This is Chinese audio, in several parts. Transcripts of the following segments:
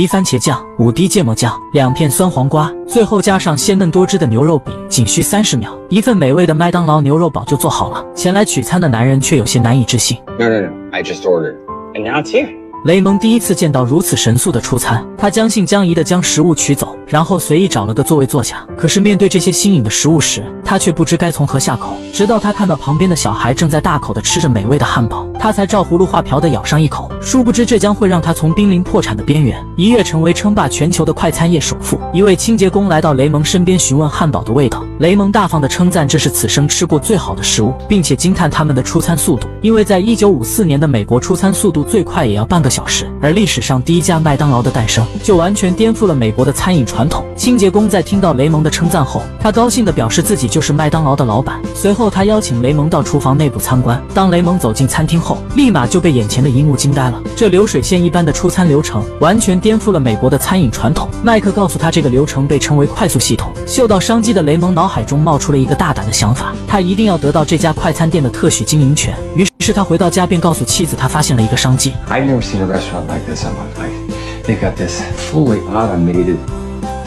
滴番茄酱、5滴芥末酱、2片酸黄瓜，最后加上鲜嫩多汁的牛肉饼，仅需30秒，一份美味的麦当劳牛肉堡就做好了。前来取餐的男人却有些难以置信。No, I just ordered, and now it's here. 雷蒙第一次见到如此神速的出餐，他将信将疑地将食物取走，然后随意找了个座位坐下。可是面对这些新颖的食物时，他却不知该从何下口。直到他看到旁边的小孩正在大口地吃着美味的汉堡，他才照葫芦画瓢地咬上一口。殊不知这将会让他从濒临破产的边缘一跃成为称霸全球的快餐业首富。一位清洁工来到雷蒙身边询问汉堡的味道，雷蒙大方地称赞这是此生吃过最好的食物，并且惊叹他们的出餐速度，因为在1954年的美国出餐速度最快也要半个小时，而历史上第一家麦当劳的诞生就完全颠覆了美国的餐饮传统。清洁工在听到雷蒙的称赞后，他高兴地表示自己就是麦当劳的老板。随后他邀请雷蒙到厨房内部参观。当雷蒙走进餐厅后，立马就被眼前的一幕惊呆了。这流水线一般的出餐流程完全颠覆了美国的餐饮传统。麦克告诉他这个流程被称为快速系统。嗅到商机的雷蒙脑海中冒出了一个大胆的想法，他一定要得到这家快餐店的特许经营权。于是他回到家便告诉妻子他发现了一个商机。 I've never seen a restaurant like this in my life. They've got this fully automated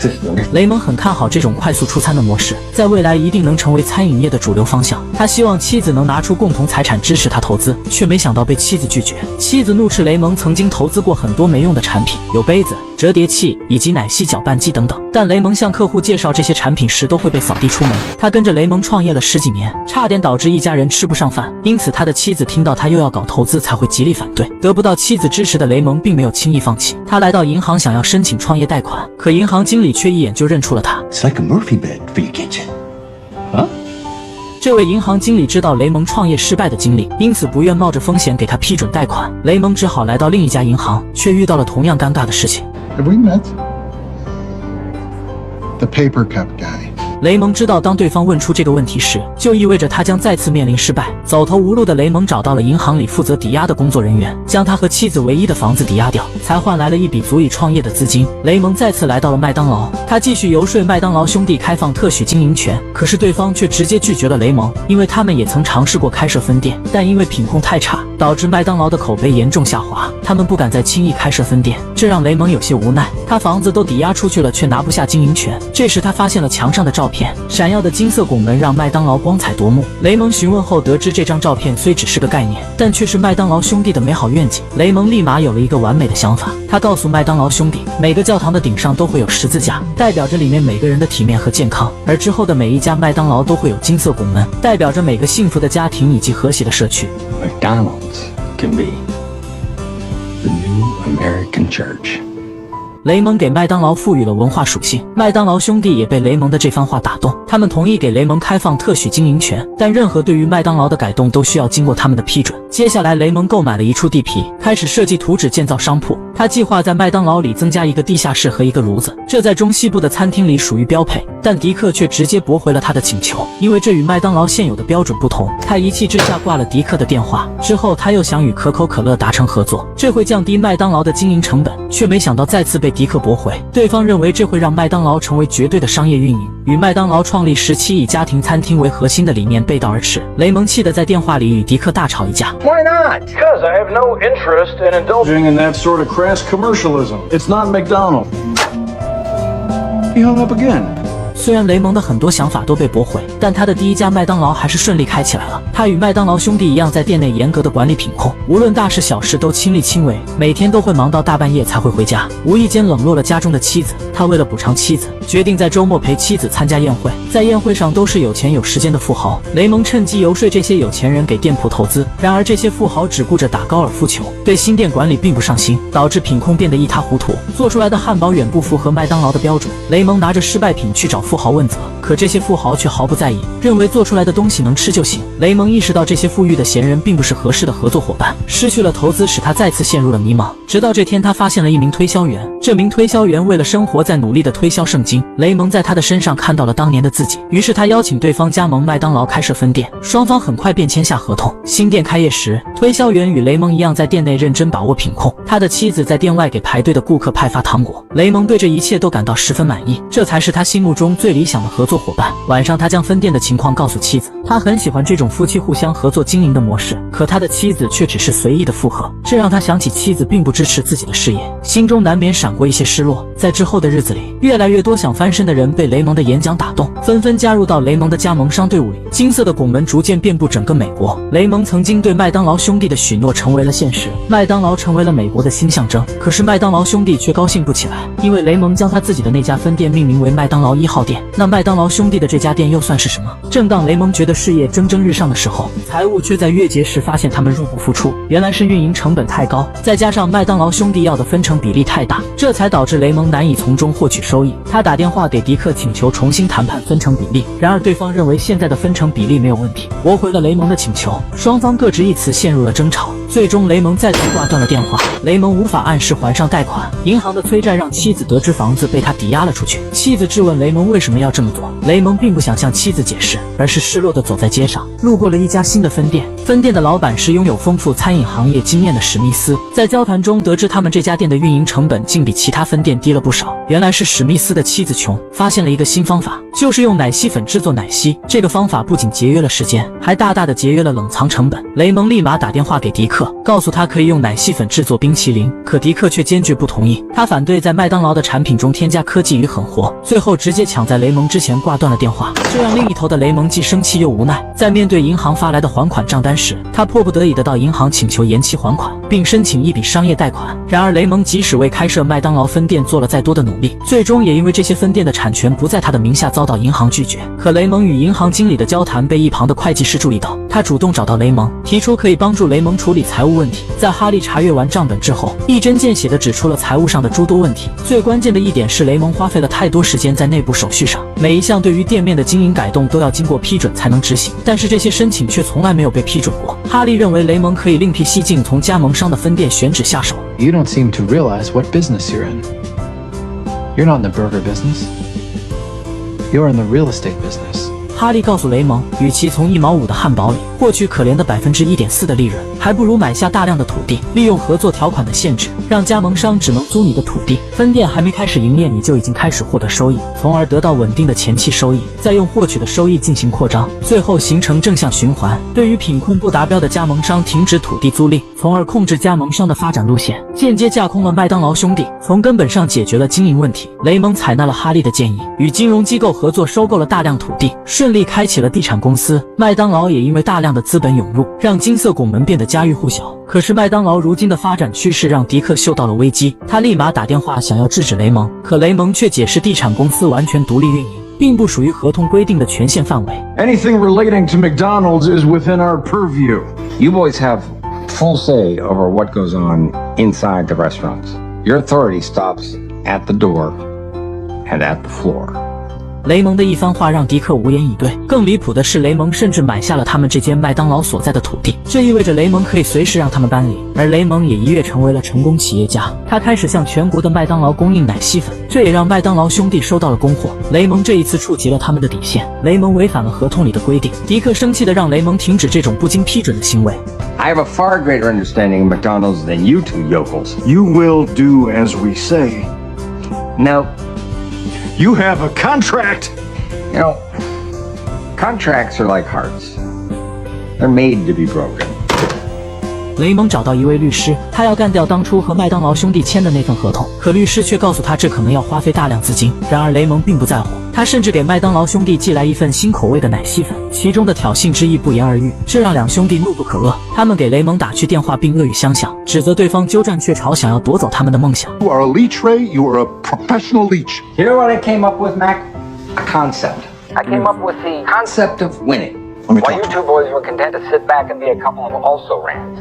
system. 雷蒙很看好这种快速出餐的模式，在未来一定能成为餐饮业的主流方向。他希望妻子能拿出共同财产支持他投资，却没想到被妻子拒绝。妻子怒斥雷蒙曾经投资过很多没用的产品，有杯子、折叠器以及奶昔搅拌机等等，但雷蒙向客户介绍这些产品时都会被扫地出门。他跟着雷蒙创业了10几年，差点导致一家人吃不上饭，因此他的妻子听到他又要搞投资才会极力反对。得不到妻子支持的雷蒙并没有轻易放弃，他来到银行想要申请创业贷款，可银行经理却一眼就认出了他。 It's like a Murphy bed for your kitchen. Huh? 这位银行经理知道雷蒙创业失败的经历，因此不愿冒着风险给他批准贷款。雷蒙只好来到另一家银行，却遇到了同样尴尬的事情。 Have we met? The paper cup guy. 雷蒙知道，当对方问出这个问题时，就意味着他将再次面临失败。走投无路的雷蒙找到了银行里负责抵押的工作人员，将他和妻子唯一的房子抵押掉，才换来了一笔足以创业的资金。雷蒙再次来到了麦当劳，他继续游说麦当劳兄弟开放特许经营权，可是对方却直接拒绝了雷蒙，因为他们也曾尝试过开设分店，但因为品控太差，导致麦当劳的口碑严重下滑，他们不敢再轻易开设分店，这让雷蒙有些无奈。他房子都抵押出去了，却拿不下经营权。这时他发现了墙上的照片，闪耀的金色拱门让麦当劳光彩夺目。雷蒙询问后得知，这张照片虽只是个概念，但却是麦当劳兄弟的美好愿景。雷蒙立马有了一个完美的想法，他告诉麦当劳兄弟，每个教堂的顶上都会有十字架，代表着里面每个人的体面和健康，而之后的每一家麦当劳都会有金色拱门，代表着每个幸福的家庭以及和谐的社区。 McDonald's can be the new American church. 雷蒙给麦当劳赋予了文化属性，麦当劳兄弟也被雷蒙的这番话打动，他们同意给雷蒙开放特许经营权，但任何对于麦当劳的改动都需要经过他们的批准。接下来，雷蒙购买了一处地皮，开始设计图纸建造商铺。他计划在麦当劳里增加一个地下室和一个炉子，这在中西部的餐厅里属于标配。但迪克却直接驳回了他的请求，因为这与麦当劳现有的标准不同。他一气之下挂了迪克的电话，之后他又想与可口可乐达成合作，这会降低麦当劳的经营成本，却没想到再次被迪克驳回。对方认为这会让麦当劳成为绝对的商业运营，与麦当劳创立时期以家庭餐厅为核心的理念背道而驰。雷蒙气得在电话里与迪克大吵一架。 Why not? Because I have no interest in indulging in that sort of crass commercialism. It's not McDonald's. He hung up again. 虽然雷蒙的很多想法都被驳回，但他的第一家麦当劳还是顺利开起来了。他与麦当劳兄弟一样，在店内严格的管理品控，无论大事小事都亲力亲为，每天都会忙到大半夜才会回家。无意间冷落了家中的妻子，他为了补偿妻子，决定在周末陪妻子参加宴会。在宴会上都是有钱有时间的富豪，雷蒙趁机游说这些有钱人给店铺投资。然而这些富豪只顾着打高尔夫球，对新店管理并不上心，导致品控变得一塌糊涂，做出来的汉堡远不符合麦当劳的标准。雷蒙拿着失败品去找富豪问责，可这些富豪却毫不在意，认为做出来的东西能吃就行。雷蒙意识到这些富裕的闲人并不是合适的合作伙伴，失去了投资使他再次陷入了迷茫。直到这天，他发现了一名推销员，这名推销员为了生活在努力的推销圣经。雷蒙在他的身上看到了当年的自己，于是他邀请对方加盟麦当劳开设分店，双方很快便签下合同。新店开业时，推销员与雷蒙一样在店内认真把握品控，他的妻子在店外给排队的顾客派发糖果。雷蒙对这一切都感到十分满意，这才是他心目中最理想的合作伙伴。晚上，他将分店的情况告诉妻子，他很喜欢这种夫妻互相合作经营的模式，可他的妻子却只是随意的附和，这让他想起妻子并不支持自己的事业，心中难免闪过一些失落。在之后的日子里，越来越多想翻身的人被雷蒙的演讲打动，纷纷加入到雷蒙的加盟商队伍里。金色的拱门逐渐遍布整个美国。雷蒙曾经对麦当劳兄弟的许诺成为了现实，麦当劳成为了美国的新象征。可是麦当劳兄弟却高兴不起来，因为雷蒙将他自己的那家分店命名为麦当劳1号店。那麦当劳兄弟的这家店又算是什么？正当雷蒙觉得事业蒸蒸日上的时候，财务却在月结时发现他们入不敷出，原来是运营成本太高，再加上麦当劳兄弟要的分成比例太大，这才导致雷蒙难以从中获取收益。他打电话给迪克请求重新谈判分成比例，然而对方认为现在的分成比例没有问题，驳回了雷蒙的请求，双方各执一词，陷入了争吵。最终雷蒙再次挂断了电话。雷蒙无法按时还上贷款，银行的催债让妻子得知房子被他抵押了出去。妻子质问雷蒙为什么要这么做，雷蒙并不想向妻子解释，而是失落地走在街上，路过了一家新的分店。分店的老板是拥有丰富餐饮行业经验的史密斯。在交谈中得知他们这家店的运营成本竟比其他分店低了不少。原来是史密斯的妻子琼发现了一个新方法，就是用奶昔粉制作奶昔。这个方法不仅节约了时间，还大大的节约了冷藏成本。雷蒙立马打电话给迪克，告诉他可以用奶昔粉制作冰淇淋，可迪克却坚决不同意。他反对在麦当劳的产品中添加科技与狠活，最后直接抢在雷蒙之前挂断了电话。这让另一头的雷蒙既生气又无奈。在面对银行发来的还款账单时，他迫不得已的到银行请求延期还款，并申请一笔商业贷款。然而雷蒙即使为开设麦当劳分店做了再多的努力，最终也因为这些分店的产权不在他的名下遭到银行拒绝。可雷蒙与银行经理的交谈被一旁的会计师注意到，他主动找到雷蒙，提出可以帮助雷蒙处理财务问题。在哈利查阅完账本之后，一针见血地指出了财务上的诸多问题。最关键的一点是雷蒙花费了太多时间在内部手续上，每一项对于店面的经营改动都要经过批准才能执行，但是这些申请却从来没有被批准过。哈利认为雷蒙可以另辟蹊径，从加盟商的分店选址下手。 You don't seem to realize what business you're in. You're not in the burger business. You're in the real estate business. 哈利告诉雷蒙，与其从1毛5的汉堡里获取可怜的1.4%的利润，还不如买下大量的土地，利用合作条款的限制，让加盟商只能租你的土地，分店还没开始营业，你就已经开始获得收益，从而得到稳定的前期收益，再用获取的收益进行扩张，最后形成正向循环。对于品控不达标的加盟商，停止土地租赁，从而控制加盟商的发展路线，间接架空了麦当劳兄弟，从根本上解决了经营问题。雷蒙采纳了哈利的建议，与金融机构合作收购了大量土地，顺利开启了地产公司。麦当劳也因为大量的资本涌入，让金色拱门变得家喻户晓。可是麦当劳如今的发展趋势让迪克嗅到了危机，他立马打电话想要制止雷蒙，可雷蒙却解释地产公司完全独立运营，并不属于合同规定的权限范围。 Anything relating to McDonald's is within our purview. You boys have full say over what goes on inside the restaurants. Your authority stops at the door and at the floor. 雷蒙的一番话让迪克无言以对。更离谱的是，雷蒙甚至买下了他们这间麦当劳所在的土地，这意味着雷蒙可以随时让他们搬离。而雷蒙也一跃成为了成功企业家，他开始向全国的麦当劳供应奶昔粉，这也让麦当劳兄弟收到了供货。雷蒙这一次触及了他们的底线，雷蒙违反了合同里的规定。迪克生气地让雷蒙停止这种不经批准的行为。 I have a far greater understanding of McDonald's than you two yokels. You will do as we say. No. You have a contract. You know, contracts are like hearts. They're made to be broken. 雷蒙找到一位律师，他要干掉当初和麦当劳兄弟签的那份合同，可律师却告诉他这可能要花费大量资金。然而雷蒙并不在乎，他甚至给麦当劳兄弟寄来一份新口味的奶昔粉，其中的挑衅之意不言而喻，这让两兄弟怒不可遏。他们给雷蒙打去电话，并恶语相向，指责对方鸠占鹊巢，想要夺走他们的梦想。 You are a leech, Ray. You are a professional leech. You know what I came up with, Mac? A concept. I came up with the concept of winning. While you two boys were content to sit back and be a couple of also-rans.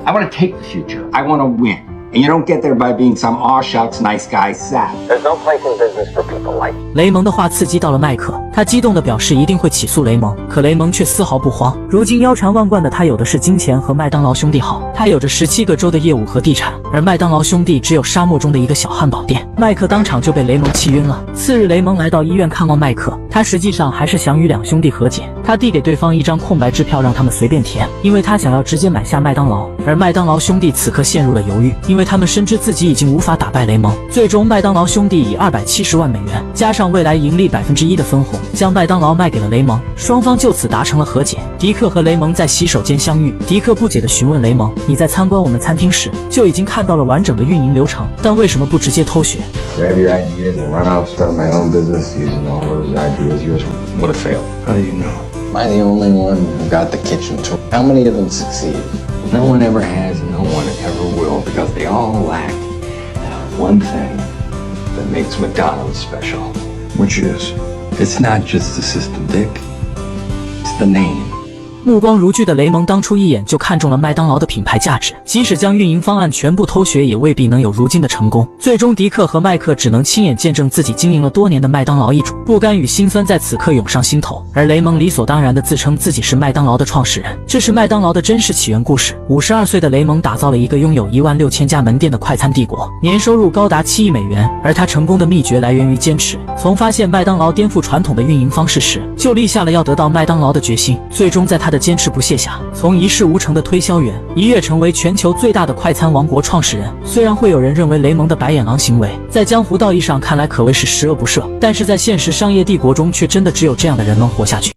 I want to take the future. I want to win. And you don't get there by being some aw-shucks nice guy sap. There's no place in business for people like you. 雷蒙的话刺激到了麦克，他激动地表示一定会起诉雷蒙，可雷蒙却丝毫不慌。如今腰缠万贯的他有的是金钱和麦当劳兄弟好，他有着17个州的业务和地产，而麦当劳兄弟只有沙漠中的一个小汉堡店。麦克当场就被雷蒙气晕了。次日，雷蒙来到医院看望麦克，他他实际上还是想与两兄弟和解。他递给对方一张空白支票，让他们随便填，因为他想要直接买下麦当劳。而麦当劳兄弟此刻陷入了犹豫，因为他们深知自己已经无法打败雷蒙。最终，麦当劳兄弟以270万美元加上未来盈利1%的分红，将麦当劳卖给了雷蒙，双方就此达成了和解。迪克和雷蒙在洗手间相遇，迪克不解地询问雷蒙：“你在参观我们餐厅时就已经看到了完整的运营流程，但为什么不直接偷学？” Grab your ideas and run off, start my own business using all those ideas. Yours would have failed. How do you know? Am I the only one who got the kitchen tour? How many of them succeed? No one ever has, no one ever will, because they all lack that one thing that makes McDonald's special. Which is? It's not just the system, Dick. It's the name. 目光如炬的雷蒙当初一眼就看中了麦当劳的品牌价值，即使将运营方案全部偷学，也未必能有如今的成功。最终，迪克和麦克只能亲眼见证自己经营了多年的麦当劳易主，不甘与辛酸在此刻涌上心头。而雷蒙理所当然地自称自己是麦当劳的创始人，这是麦当劳的真实起源故事。52岁的雷蒙打造了一个拥有16000家门店的快餐帝国，年收入高达7亿美元。而他成功的秘诀来源于坚持，从发现麦当劳颠覆传统的运营方式时，就立下了要得到麦当劳的决心。最终，在他的坚持不懈下，从一事无成的推销员一跃成为全球最大的快餐王国创始人。虽然会有人认为雷蒙的白眼狼行为在江湖道义上看来可谓是十恶不赦，但是在现实商业帝国中却真的只有这样的人能活下去。